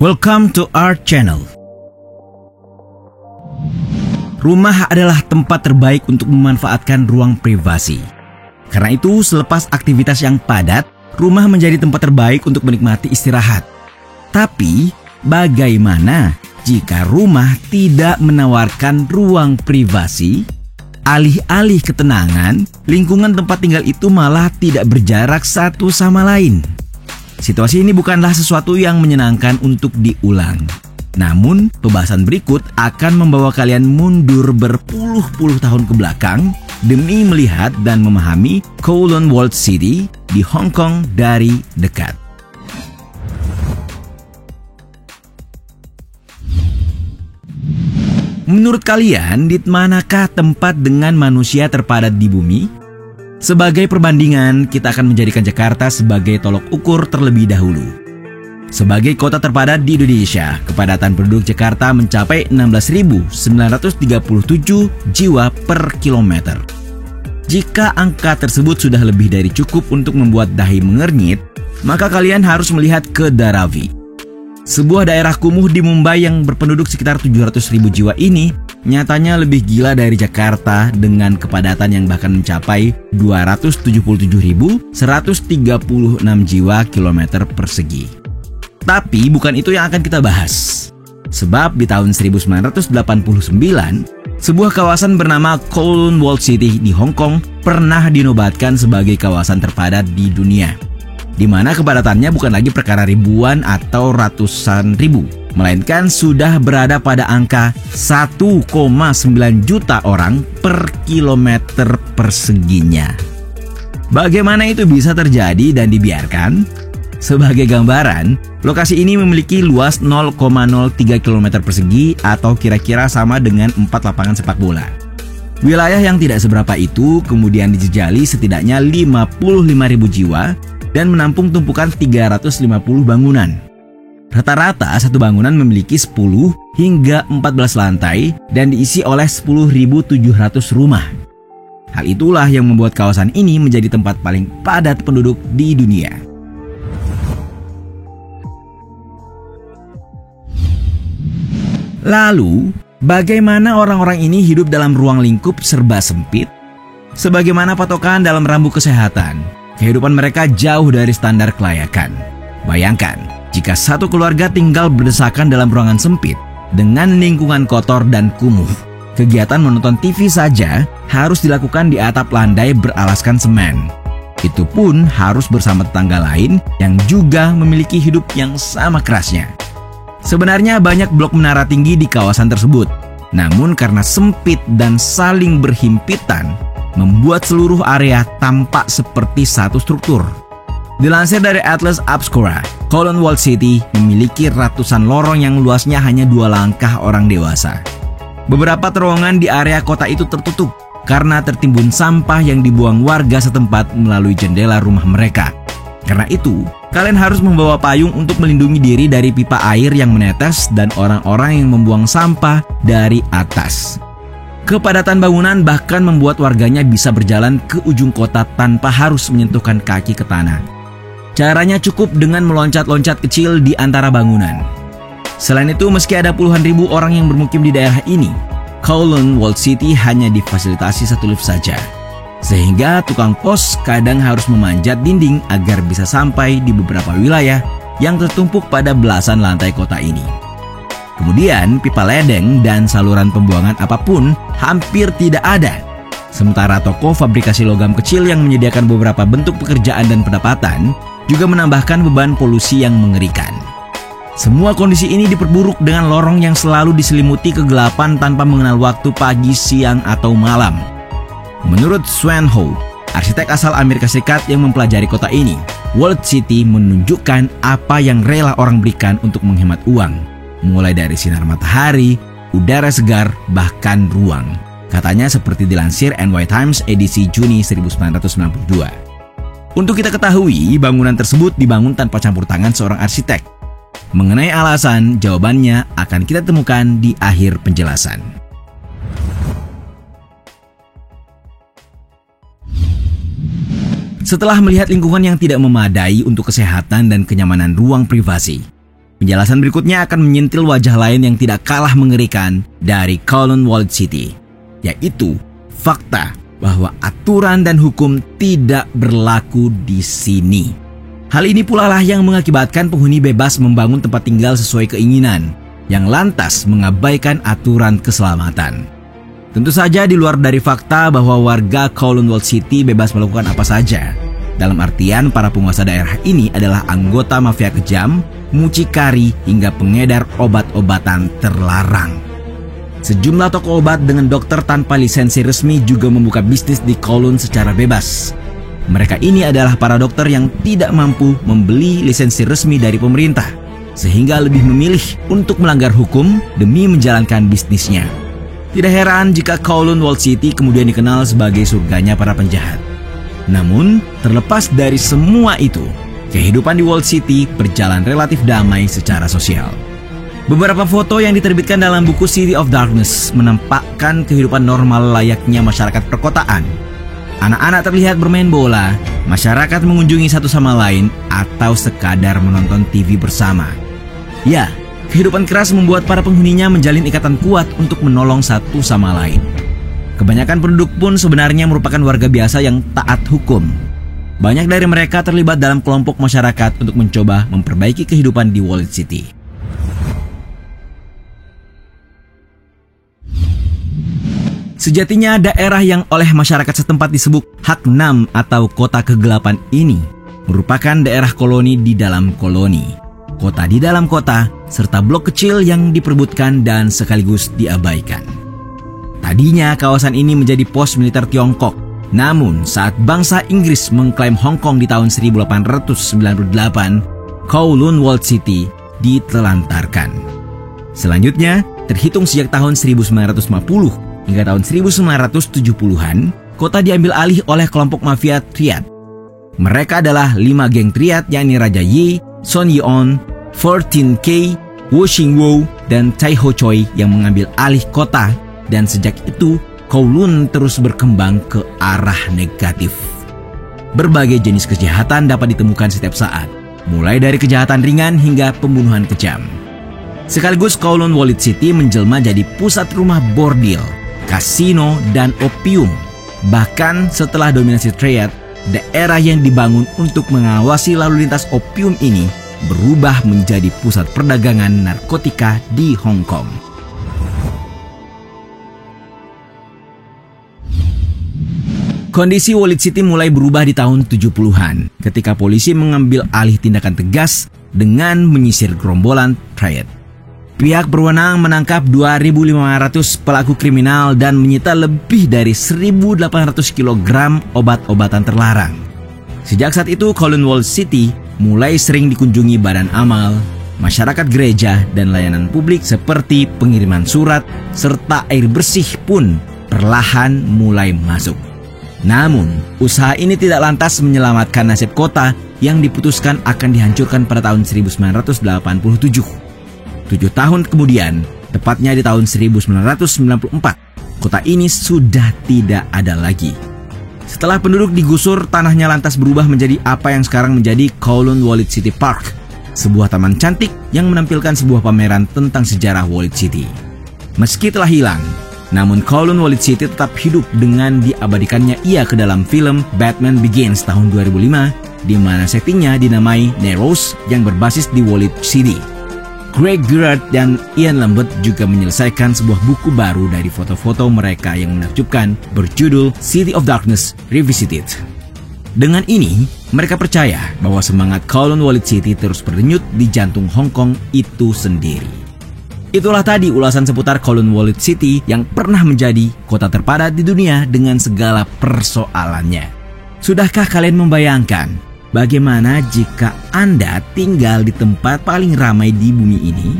Welcome to our channel. Rumah adalah tempat terbaik untuk memanfaatkan ruang privasi. Karena itu, selepas aktivitas yang padat, rumah menjadi tempat terbaik untuk menikmati istirahat. Tapi, bagaimana jika rumah tidak menawarkan ruang privasi? Alih-alih ketenangan, lingkungan tempat tinggal itu malah tidak berjarak satu sama lain. Situasi ini bukanlah sesuatu yang menyenangkan untuk diulang. Namun, pembahasan berikut akan membawa kalian mundur berpuluh-puluh tahun ke belakang demi melihat dan memahami Kowloon Walled City di Hong Kong dari dekat. Menurut kalian, di manakah tempat dengan manusia terpadat di bumi? Sebagai perbandingan, kita akan menjadikan Jakarta sebagai tolok ukur terlebih dahulu. Sebagai kota terpadat di Indonesia, kepadatan penduduk Jakarta mencapai 16.937 jiwa per kilometer. Jika angka tersebut sudah lebih dari cukup untuk membuat dahi mengernyit, maka kalian harus melihat ke Dharavi. Sebuah daerah kumuh di Mumbai yang berpenduduk sekitar 700.000 jiwa ini nyatanya lebih gila dari Jakarta dengan kepadatan yang bahkan mencapai 277.136 jiwa kilometer persegi. Tapi bukan itu yang akan kita bahas. Sebab di tahun 1989, sebuah kawasan bernama Kowloon Walled City di Hong Kong pernah dinobatkan sebagai kawasan terpadat di dunia, di mana kepadatannya bukan lagi perkara ribuan atau ratusan ribu, melainkan sudah berada pada angka 1,9 juta orang per kilometer perseginya. Bagaimana itu bisa terjadi dan dibiarkan? Sebagai gambaran, lokasi ini memiliki luas 0,03 km persegi atau kira-kira sama dengan 4 lapangan sepak bola. Wilayah yang tidak seberapa itu kemudian dijejali setidaknya 55.000 jiwa dan menampung tumpukan 350 bangunan. Rata-rata satu bangunan memiliki 10 hingga 14 lantai dan diisi oleh 10.700 rumah. Hal itulah yang membuat kawasan ini menjadi tempat paling padat penduduk di dunia. Lalu, bagaimana orang-orang ini hidup dalam ruang lingkup serba sempit? Sebagaimana patokan dalam rambu kesehatan, kehidupan mereka jauh dari standar kelayakan. Bayangkan, jika satu keluarga tinggal berdesakan dalam ruangan sempit dengan lingkungan kotor dan kumuh. Kegiatan menonton TV saja harus dilakukan di atap landai beralaskan semen. Itu pun harus bersama tetangga lain yang juga memiliki hidup yang sama kerasnya. Sebenarnya banyak blok menara tinggi di kawasan tersebut. Namun karena sempit dan saling berhimpitan, membuat seluruh area tampak seperti satu struktur. Dilansir dari Atlas Obscura, Kowloon Walled City memiliki ratusan lorong yang luasnya hanya 2 langkah orang dewasa. Beberapa terowongan di area kota itu tertutup karena tertimbun sampah yang dibuang warga setempat melalui jendela rumah mereka. Karena itu, kalian harus membawa payung untuk melindungi diri dari pipa air yang menetes dan orang-orang yang membuang sampah dari atas. Kepadatan bangunan bahkan membuat warganya bisa berjalan ke ujung kota tanpa harus menyentuhkan kaki ke tanah. Caranya cukup dengan meloncat-loncat kecil di antara bangunan. Selain itu, meski ada puluhan ribu orang yang bermukim di daerah ini, Kowloon Walled City hanya difasilitasi satu lift saja. Sehingga tukang pos kadang harus memanjat dinding agar bisa sampai di beberapa wilayah yang tertumpuk pada belasan lantai kota ini. Kemudian pipa ledeng dan saluran pembuangan apapun hampir tidak ada. Sementara toko fabrikasi logam kecil yang menyediakan beberapa bentuk pekerjaan dan pendapatan juga menambahkan beban polusi yang mengerikan. Semua kondisi ini diperburuk dengan lorong yang selalu diselimuti kegelapan tanpa mengenal waktu pagi, siang, atau malam. Menurut Swan Ho, arsitek asal Amerika Serikat yang mempelajari kota ini, Walled City menunjukkan apa yang rela orang berikan untuk menghemat uang, mulai dari sinar matahari, udara segar, bahkan ruang. Katanya seperti dilansir NY Times edisi Juni 1992. Untuk kita ketahui, bangunan tersebut dibangun tanpa campur tangan seorang arsitek. Mengenai alasan, jawabannya akan kita temukan di akhir penjelasan. Setelah melihat lingkungan yang tidak memadai untuk kesehatan dan kenyamanan ruang privasi, Penjelasan berikutnya akan menyentil wajah lain yang tidak kalah mengerikan dari Kowloon Walled City, yaitu fakta bahwa aturan dan hukum tidak berlaku di sini. Hal ini pula lah yang mengakibatkan penghuni bebas membangun tempat tinggal sesuai keinginan, yang lantas mengabaikan aturan keselamatan. Tentu saja di luar dari fakta bahwa warga Kowloon Walled City bebas melakukan apa saja. Dalam artian para penguasa daerah ini adalah anggota mafia kejam, mucikari, hingga pengedar obat-obatan terlarang. Sejumlah toko obat dengan dokter tanpa lisensi resmi juga membuka bisnis di Kowloon secara bebas. Mereka ini adalah para dokter yang tidak mampu membeli lisensi resmi dari pemerintah, sehingga lebih memilih untuk melanggar hukum demi menjalankan bisnisnya. Tidak heran jika Kowloon Walled City kemudian dikenal sebagai surganya para penjahat. Namun, terlepas dari semua itu, kehidupan di Walled City berjalan relatif damai secara sosial. Beberapa foto yang diterbitkan dalam buku City of Darkness menampakkan kehidupan normal layaknya masyarakat perkotaan. Anak-anak terlihat bermain bola, masyarakat mengunjungi satu sama lain, atau sekadar menonton TV bersama. Ya, kehidupan keras membuat para penghuninya menjalin ikatan kuat untuk menolong satu sama lain. Kebanyakan penduduk pun sebenarnya merupakan warga biasa yang taat hukum. Banyak dari mereka terlibat dalam kelompok masyarakat untuk mencoba memperbaiki kehidupan di Walled City. Sejatinya daerah yang oleh masyarakat setempat disebut Hak 6 atau kota kegelapan ini merupakan daerah koloni di dalam koloni, kota di dalam kota, serta blok kecil yang diperebutkan dan sekaligus diabaikan. Tadinya kawasan ini menjadi pos militer Tiongkok, namun saat bangsa Inggris mengklaim Hong Kong di tahun 1898, Kowloon Walled City ditelantarkan. Selanjutnya, terhitung sejak tahun 1950 hingga tahun 1970-an, kota diambil alih oleh kelompok mafia triad. Mereka adalah 5 geng triad, yakni Raja Yi, Son Yeon, 14K, Wu Xingwo, dan Chai Ho Choi yang mengambil alih kota. Dan sejak itu, Kowloon terus berkembang ke arah negatif. Berbagai jenis kejahatan dapat ditemukan setiap saat, mulai dari kejahatan ringan hingga pembunuhan kejam. Sekaligus Kowloon Walled City menjelma jadi pusat rumah bordil, kasino, dan opium. Bahkan setelah dominasi triad, daerah yang dibangun untuk mengawasi lalu lintas opium ini berubah menjadi pusat perdagangan narkotika di Hong Kong. Kondisi Walled City mulai berubah di tahun 70-an ketika polisi mengambil alih tindakan tegas dengan menyisir gerombolan triad. Pihak berwenang menangkap 2.500 pelaku kriminal dan menyita lebih dari 1.800 kg obat-obatan terlarang. Sejak saat itu, Kowloon Walled City mulai sering dikunjungi badan amal, masyarakat gereja, dan layanan publik seperti pengiriman surat, serta air bersih pun perlahan mulai masuk. Namun, usaha ini tidak lantas menyelamatkan nasib kota yang diputuskan akan dihancurkan pada tahun 1987. 7 tahun kemudian, tepatnya di tahun 1994, kota ini sudah tidak ada lagi. Setelah penduduk digusur, tanahnya lantas berubah menjadi apa yang sekarang menjadi Kowloon Walled City Park, sebuah taman cantik yang menampilkan sebuah pameran tentang sejarah Walled City. Meski telah hilang, namun Kowloon Walled City tetap hidup dengan diabadikannya ia ke dalam film Batman Begins tahun 2005, di mana settingnya dinamai Narrows yang berbasis di Walled City. Craig Gerard dan Ian Lambert juga menyelesaikan sebuah buku baru dari foto-foto mereka yang menakjubkan berjudul City of Darkness Revisited. Dengan ini, mereka percaya bahwa semangat Kowloon Walled City terus berdenyut di jantung Hong Kong itu sendiri. Itulah tadi ulasan seputar Kowloon Walled City yang pernah menjadi kota terpadat di dunia dengan segala persoalannya. Sudahkah kalian membayangkan bagaimana jika Anda tinggal di tempat paling ramai di bumi ini?